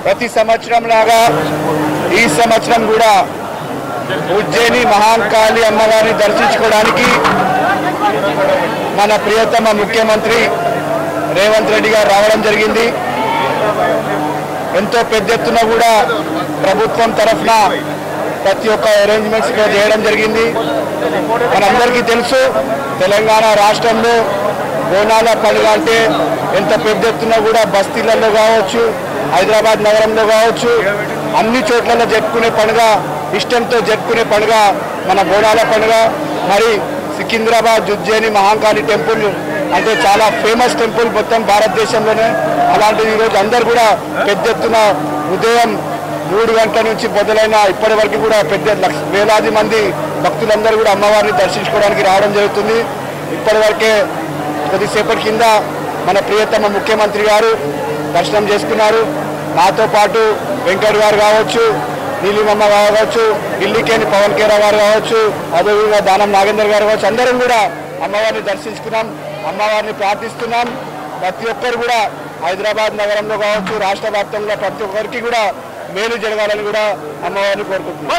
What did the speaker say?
ప్రతి సంవత్సరం లాగా ఈ సంవత్సరం కూడా ఉజ్జయిని మహాకాళి అమ్మవారిని దర్శించుకోవడానికి మన ప్రియతమ ముఖ్యమంత్రి రేవంత్ రెడ్డి గారు రావడం జరిగింది. ఎంతో పెద్ద ఎత్తున కూడా ప్రభుత్వం తరఫున ప్రతి ఒక్క అరేంజ్మెంట్స్ చేయడం జరిగింది. మనందరికీ తెలుసు, తెలంగాణ రాష్ట్రంలో బోనాల పండుగ అంటే ఎంత పెద్ద ఎత్తున కూడా బస్తీలలో కావచ్చు, హైదరాబాద్ నగరంలో కావచ్చు, అన్ని చోట్లలో జరుపుకునే పండుగ, ఇష్టంతో జరుపుకునే పండుగ మన బోనాల పండుగ. మరి సికింద్రాబాద్ ఉజ్జయిని మహాకాళి టెంపుల్ అంటే చాలా ఫేమస్ టెంపుల్ మొత్తం భారతదేశంలోనే. అలాంటిది ఈరోజు అందరు కూడా పెద్ద ఎత్తున ఉదయం 3 గంటల నుంచి మొదలైన ఇప్పటి వరకు కూడా వేలాది మంది భక్తులందరూ కూడా అమ్మవారిని దర్శించుకోవడానికి రావడం జరుగుతుంది. ఇప్పటి వరకే కొద్దిసేపటి కింద మన ప్రియతమ ముఖ్యమంత్రి గారు దర్శనం చేసుకున్నారు. నాతో పాటు వెంకట్ గారు కావచ్చు, నీలిమమ్మ కావచ్చు, ఢిల్లీకేని పవన్ కేరా గారు కావచ్చు, అదేవిధంగా దానం నాగేందర్ గారు కావచ్చు, అందరం కూడా అమ్మవారిని దర్శించుకున్నాం, అమ్మవారిని ప్రార్థిస్తున్నాం. ప్రతి ఒక్కరు కూడా హైదరాబాద్ నగరంలో కావచ్చు, రాష్ట్ర వ్యాప్తంగా ప్రతి ఒక్కరికి కూడా మేలు జరగాలని కూడా అమ్మవారిని కోరుకుంటున్నాం.